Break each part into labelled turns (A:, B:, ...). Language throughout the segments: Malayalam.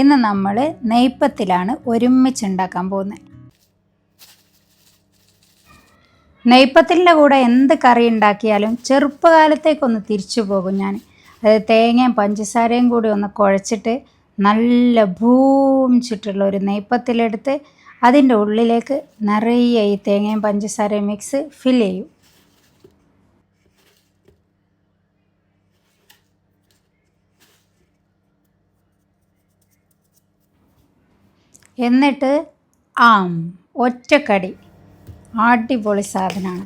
A: ഇന്ന് നമ്മൾ നെയ്പ്പത്തിലാണ് ഒരുമിച്ചുണ്ടാക്കാൻ പോകുന്നത്. നെയ്പ്പത്തിലിൻ്റെ കൂടെ എന്ത് കറി ഉണ്ടാക്കിയാലും ചെറുപ്പകാലത്തേക്കൊന്ന് തിരിച്ചു പോകും ഞാൻ. അത് തേങ്ങയും പഞ്ചസാരയും കൂടി ഒന്ന് കുഴച്ചിട്ട് നല്ല ചുറ്റുള്ള ഒരു നെയ്പ്പത്തിലെടുത്ത് അതിൻ്റെ ഉള്ളിലേക്ക് നിറയെ ഈ തേങ്ങയും പഞ്ചസാരയും മിക്സ് ഫില്ല് ചെയ്യും. എന്നിട്ട് ഒറ്റക്കടി അടിപൊളി സാധനമാണ്.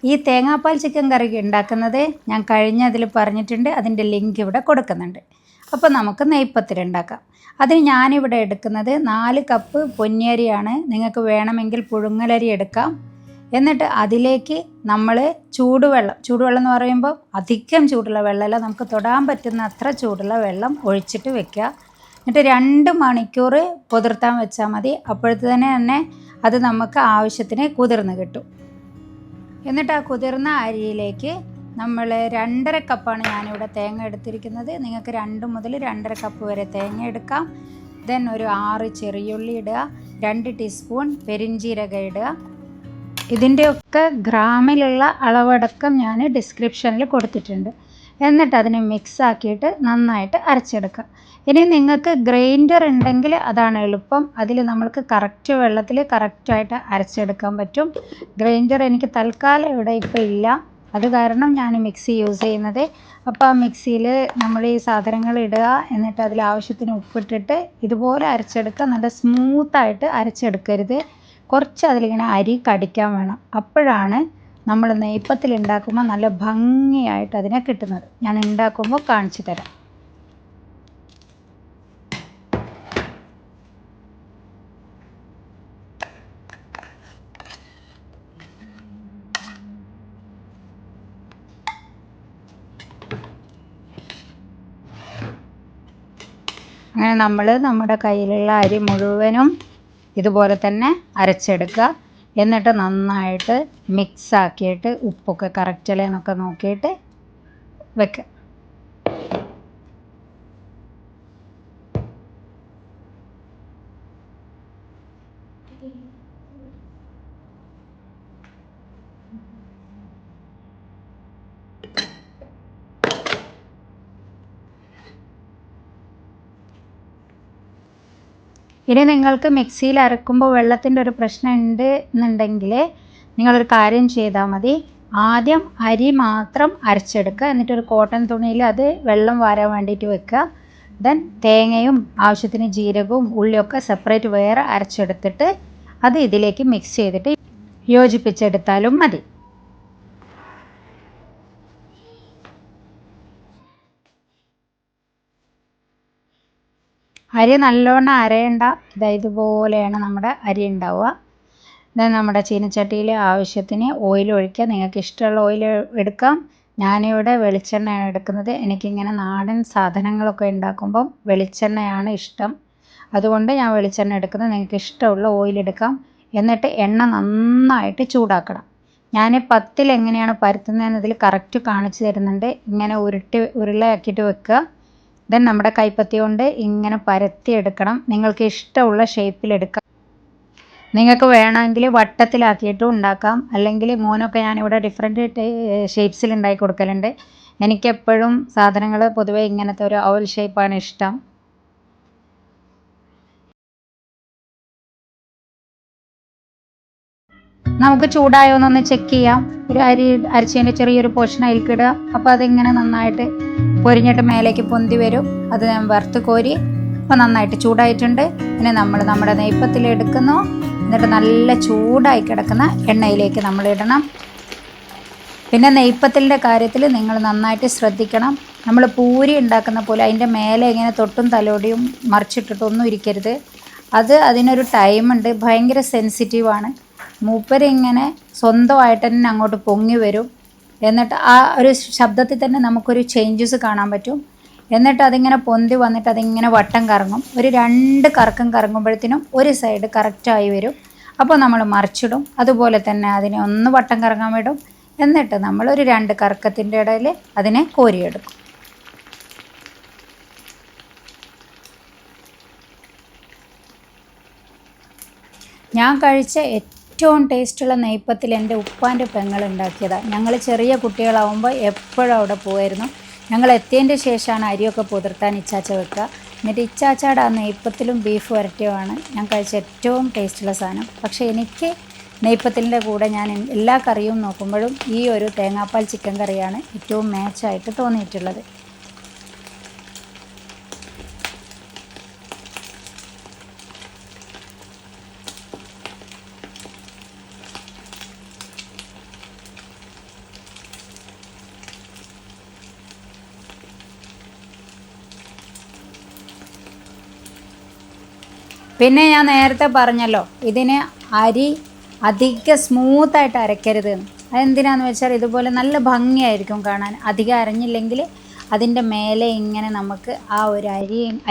A: ഈ തേങ്ങാപ്പാൽ ചിക്കൻ കറി ഉണ്ടാക്കുന്നത് ഞാൻ കഴിഞ്ഞതിൽ പറഞ്ഞിട്ടുണ്ട്, അതിൻ്റെ ലിങ്ക് ഇവിടെ കൊടുക്കുന്നുണ്ട്. അപ്പോൾ നമുക്ക് നെയ്പ്പത്തിലുണ്ടാക്കാം. അതിന് ഞാനിവിടെ എടുക്കുന്നത് 4 കപ്പ് പൊന്നിയരിയാണ്. നിങ്ങൾക്ക് വേണമെങ്കിൽ പുഴുങ്ങലരി എടുക്കാം. എന്നിട്ട് അതിലേക്ക് നമ്മൾ ചൂടുവെള്ളം എന്ന് പറയുമ്പോൾ അധികം ചൂടുള്ള വെള്ളമല്ല, നമുക്ക് തൊടാൻ പറ്റുന്ന അത്ര ചൂടുള്ള വെള്ളം ഒഴിച്ചിട്ട് വെക്കുക. എന്നിട്ട് 2 മണിക്കൂർ കുതിർത്താൻ വെച്ചാൽ മതി. അപ്പോഴത്തേന് തന്നെ അത് നമുക്ക് ആവശ്യത്തിന് കുതിർന്ന് കിട്ടും. എന്നിട്ട് ആ കുതിർന്ന അരിയിലേക്ക് നമ്മൾ 2.5 കപ്പാണ് ഞാനിവിടെ തേങ്ങ എടുത്തിരിക്കുന്നത്. നിങ്ങൾക്ക് 2 മുതൽ 2.5 കപ്പ് വരെ തേങ്ങ എടുക്കാം. ദെൻ ഒരു 6 ചെറിയുള്ളി ഇടുക, 2 ടീസ്പൂൺ പെരിഞ്ചീരകം ഇടുക. ഇതിൻ്റെയൊക്കെ ഗ്രാമിലുള്ള അളവടക്കം ഞാൻ ഡിസ്ക്രിപ്ഷനിൽ കൊടുത്തിട്ടുണ്ട്. എന്നിട്ട് അതിനെ മിക്സ് ആക്കിയിട്ട് നന്നായിട്ട് അരച്ചെടുക്കുക. ഇനി നിങ്ങൾക്ക് ഗ്രൈൻഡർ ഉണ്ടെങ്കിൽ അതാണ് എളുപ്പം. അതിൽ നമ്മൾക്ക് കറക്റ്റ് വെള്ളത്തിൽ കറക്റ്റായിട്ട് അരച്ചെടുക്കാൻ പറ്റും. ഗ്രൈൻഡർ എനിക്ക് തൽക്കാലം ഇവിടെ ഇപ്പോൾ ഇല്ല, അത് കാരണം ഞാൻ മിക്സി യൂസ് ചെയ്യുന്നത്. അപ്പോൾ ആ മിക്സിയിൽ നമ്മൾ ഈ സാധനങ്ങൾ ഇടുക, എന്നിട്ട് അതിൽ ആവശ്യത്തിന് ഉപ്പിട്ടിട്ട് ഇതുപോലെ അരച്ചെടുക്കുക. നല്ല സ്മൂത്തായിട്ട് അരച്ചെടുക്കരുത്, കുറച്ച് അതിലിങ്ങനെ അരി കടിക്കാൻ വേണം. അപ്പോഴാണ് നമ്മൾ നെയ്പ്പത്തിൽ ഉണ്ടാക്കുമ്പോൾ നല്ല ഭംഗിയായിട്ട് അതിനെ കിട്ടുന്നത്. ഞാൻ ഉണ്ടാക്കുമ്പോൾ കാണിച്ചു തരാം. അങ്ങനെ നമ്മൾ നമ്മുടെ കയ്യിലുള്ള അരി മുഴുവനും ഇതുപോലെ തന്നെ അരച്ചെടുക്കുക. എന്നിട്ട് നന്നായിട്ട് മിക്സ് ആക്കിയിട്ട് ഉപ്പൊക്കെ കറക്റ്റ് അല്ലേ എന്നൊക്കെ നോക്കിയിട്ട് വെക്കുക. ഇനി നിങ്ങൾക്ക് മിക്സിയിൽ അരക്കുമ്പോൾ വെള്ളത്തിൻ്റെ ഒരു പ്രശ്നം ഉണ്ട് എന്നുണ്ടെങ്കിൽ നിങ്ങളൊരു കാര്യം ചെയ്താൽ മതി. ആദ്യം അരി മാത്രം അരച്ചെടുക്കുക, എന്നിട്ടൊരു കോട്ടൺ തുണിയിൽ അത് വെള്ളം വാരാൻ വേണ്ടിയിട്ട് വെക്കുക. ദെൻ തേങ്ങയും ആവശ്യത്തിന് ജീരകവും ഉള്ളിയൊക്കെ സെപ്പറേറ്റ് വേറെ അരച്ചെടുത്തിട്ട് അത് ഇതിലേക്ക് മിക്സ് ചെയ്തിട്ട് യോജിപ്പിച്ചെടുത്താലും മതി. അരി നല്ലോണം അരയണ്ട, ഇതുപോലെയാണ് നമ്മുടെ അരി ഉണ്ടാവുക. ഇത് നമ്മുടെ ചീനച്ചട്ടിയിൽ ആവശ്യത്തിന് ഓയിൽ ഒഴിക്കുക. നിങ്ങൾക്ക് ഇഷ്ടമുള്ള ഓയിൽ എടുക്കാം. ഞാനിവിടെ വെളിച്ചെണ്ണയാണ് എടുക്കുന്നത്. എനിക്കിങ്ങനെ നാടൻ സാധനങ്ങളൊക്കെ ഉണ്ടാക്കുമ്പം വെളിച്ചെണ്ണയാണ് ഇഷ്ടം, അതുകൊണ്ട് ഞാൻ വെളിച്ചെണ്ണ എടുക്കുന്നത്. നിങ്ങൾക്ക് ഇഷ്ടമുള്ള ഓയിൽ എടുക്കാം. എന്നിട്ട് എണ്ണ നന്നായിട്ട് ചൂടാക്കണം. ഞാൻ പത്തിൽ എങ്ങനെയാണ് പരത്തുന്നതെന്നതിൽ കറക്റ്റ് കാണിച്ചു തരുന്നുണ്ട്. ഇങ്ങനെ ഉരുളയാക്കിയിട്ട് വെക്കുക. ദെൻ നമ്മുടെ കൈപ്പത്തി കൊണ്ട് ഇങ്ങനെ പരത്തിയെടുക്കണം. നിങ്ങൾക്ക് ഇഷ്ടമുള്ള ഷേപ്പിലെടുക്കാം. നിങ്ങൾക്ക് വേണമെങ്കിൽ വട്ടത്തിലാക്കിയിട്ടും ഉണ്ടാക്കാം, അല്ലെങ്കിൽ മോനൊക്കെ ഞാനിവിടെ ഡിഫറെൻറ്റ് ഷേപ്സിൽ ഉണ്ടാക്കി കൊടുക്കലുണ്ട്. എനിക്കെപ്പോഴും സാധനങ്ങൾ പൊതുവേ ഇങ്ങനത്തെ ഒരു ഓവൽ ഷേപ്പാണ് ഇഷ്ടം. നമുക്ക് ചൂടായോ എന്നൊന്ന് ചെക്ക് ചെയ്യാം. ഒരു അരി അരച്ചതിൻ്റെ ചെറിയൊരു പോർഷൻ അതിൽക്കിടുക. അപ്പോൾ അതിങ്ങനെ നന്നായിട്ട് പൊരിഞ്ഞിട്ട് മേലേക്ക് പൊന്തി വരും. അത് ഞാൻ വറുത്ത് കോരി. അപ്പോൾ നന്നായിട്ട് ചൂടായിട്ടുണ്ട്. ഇനി നമ്മൾ നമ്മുടെ നെയ്പ്പത്തിലെടുക്കുന്നു. എന്നിട്ട് നല്ല ചൂടായി കിടക്കുന്ന എണ്ണയിലേക്ക് നമ്മൾ ഇടണം. പിന്നെ നെയ്പ്പത്തിലിൻ്റെ കാര്യത്തിൽ നിങ്ങൾ നന്നായിട്ട് ശ്രദ്ധിക്കണം. നമ്മൾ പൂരി ഉണ്ടാക്കുന്ന പോലെ അതിൻ്റെ മേലെ ഇങ്ങനെ തൊട്ടും തലോടിയും മറിച്ചിട്ടിട്ടൊന്നും ഇരിക്കരുത്. അതിനൊരു ടൈമുണ്ട്. ഭയങ്കര സെൻസിറ്റീവാണ്. മൂപ്പരിങ്ങനെ സ്വന്തമായിട്ട് തന്നെ അങ്ങോട്ട് പൊങ്ങി വരും. എന്നിട്ട് ആ ഒരു ശബ്ദത്തിൽ തന്നെ നമുക്കൊരു ചേഞ്ചസ് കാണാൻ പറ്റും. എന്നിട്ട് അതിങ്ങനെ പൊന്തി വന്നിട്ട് അതിങ്ങനെ വട്ടം കറങ്ങും. ഒരു 2 കറക്കം കറങ്ങുമ്പോഴത്തേനും ഒരു സൈഡ് കറക്റ്റായി വരും. അപ്പോൾ നമ്മൾ മറിച്ചിടും. അതുപോലെ തന്നെ അതിനെ ഒന്ന് വട്ടം കറങ്ങാൻ വിടും. എന്നിട്ട് നമ്മൾ ഒരു 2 കറക്കത്തിൻ്റെ ഇടയിൽ അതിനെ കോരിയെടുക്കും. ഞാൻ കഴിച്ച ഏറ്റവും ടേസ്റ്റുള്ള നെയ്പ്പത്തിൽ എൻ്റെ ഉപ്പാൻ്റെ പെങ്ങൾ ഉണ്ടാക്കിയതാണ്. ഞങ്ങൾ ചെറിയ കുട്ടികളാവുമ്പോൾ എപ്പോഴും അവിടെ പോകുമായിരുന്നു. ഞങ്ങൾ എത്തിയതിൻ്റെ ശേഷമാണ് അരിയൊക്കെ പുതിർത്താൻ ഇച്ചാച്ച വെക്കുക. എന്നിട്ട് ഇച്ചാച്ചയുടെ ആ നെയ്പ്പത്തിലും ബീഫ് വരട്ടിയുമാണ് ഞാൻ കഴിച്ച ഏറ്റവും ടേസ്റ്റുള്ള സാധനം. പക്ഷേ എനിക്ക് നെയ്പ്പത്തിലിൻ്റെ കൂടെ ഞാൻ എല്ലാ കറിയും നോക്കുമ്പോഴും ഈ ഒരു തേങ്ങാപ്പാൽ ചിക്കൻ കറിയാണ് ഏറ്റവും മാച്ചായിട്ട് തോന്നിയിട്ടുള്ളത്. പിന്നെ ഞാൻ നേരത്തെ പറഞ്ഞല്ലോ, ഇതിന് അരി അധികം സ്മൂത്തായിട്ട് അരയ്ക്കരുത്. അതെന്തിനാന്ന് വെച്ചാൽ ഇതുപോലെ നല്ല ഭംഗിയായിരിക്കും കാണാൻ. അധികം അരഞ്ഞില്ലെങ്കിൽ അതിൻ്റെ മേലെ ഇങ്ങനെ നമുക്ക് ആ ഒരു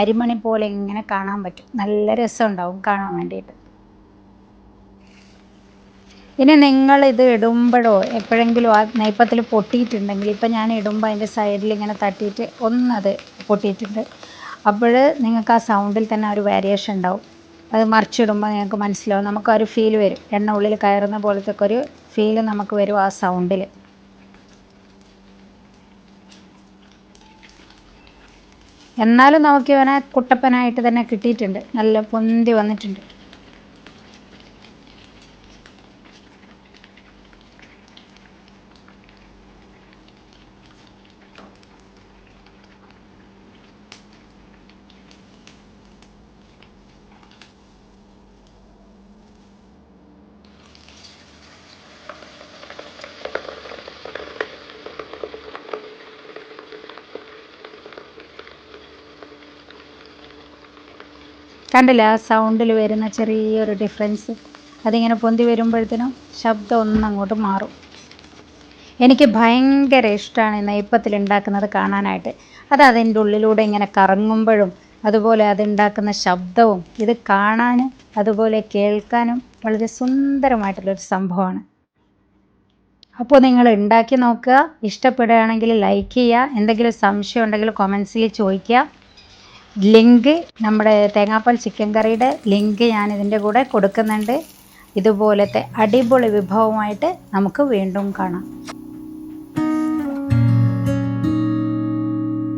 A: അരിമണി പോലെ ഇങ്ങനെ കാണാൻ പറ്റും. നല്ല രസമുണ്ടാവും കാണാൻ വേണ്ടിയിട്ട്. ഇനി നിങ്ങളിത് ഇടുമ്പോഴോ എപ്പോഴെങ്കിലും ആ നെയ്പ്പത്തിൽ പൊട്ടിയിട്ടുണ്ടെങ്കിൽ, ഇപ്പം ഞാൻ ഇടുമ്പോൾ അതിൻ്റെ സൈഡിൽ ഇങ്ങനെ തട്ടിയിട്ട് ഒന്നത് പൊട്ടിയിട്ടുണ്ട്. അപ്പോൾ നിങ്ങൾക്ക് ആ സൗണ്ടിൽ തന്നെ ഒരു വേരിയേഷൻ ഉണ്ടാവും. അത് മറിച്ചിടുമ്പോൾ നിങ്ങൾക്ക് മനസ്സിലാവും, നമുക്കൊരു ഫീൽ വരും, എണ്ണ ഉള്ളിൽ കയറുന്ന പോലത്തെ ഒരു ഫീൽ നമുക്ക് വരും ആ സൗണ്ടിൽ. എന്നാലും നമുക്ക് ഇവനെ കുട്ടപ്പനായിട്ട് തന്നെ കിട്ടിയിട്ടുണ്ട്, നല്ല പൊന്തി വന്നിട്ടുണ്ട്. കണ്ടില്ല ആ സൗണ്ടിൽ വരുന്ന ചെറിയൊരു ഡിഫറൻസ്? അതിങ്ങനെ പൊന്തി വരുമ്പോഴത്തേനും ശബ്ദം ഒന്നങ്ങോട്ട് മാറും. എനിക്ക് ഭയങ്കര ഇഷ്ടമാണ് നെയ്പ്പത്തിൽ ഉണ്ടാക്കുന്നത് കാണാനായിട്ട്. അത് അതിൻ്റെ ഉള്ളിലൂടെ ഇങ്ങനെ കറങ്ങുമ്പോഴും അതുപോലെ അതുണ്ടാക്കുന്ന ശബ്ദവും ഇത് കാണാനും അതുപോലെ കേൾക്കാനും വളരെ സുന്ദരമായിട്ടുള്ളൊരു സംഭവമാണ്. അപ്പോൾ നിങ്ങൾ ഉണ്ടാക്കി നോക്കുക. ഇഷ്ടപ്പെടുകയാണെങ്കിൽ ലൈക്ക് ചെയ്യുക. എന്തെങ്കിലും സംശയം ഉണ്ടെങ്കിൽ കമൻസിൽ ചോദിക്കുക. ലിങ്ക്, നമ്മുടെ തേങ്ങാപ്പാൽ ചിക്കൻ കറിയുടെ ലിങ്ക് ഞാൻ ഇതിൻ്റെ കൂടെ കൊടുക്കുന്നുണ്ട്. ഇതുപോലത്തെ അടിപൊളി വിഭവമായിട്ട് നമുക്ക് വീണ്ടും കാണാം.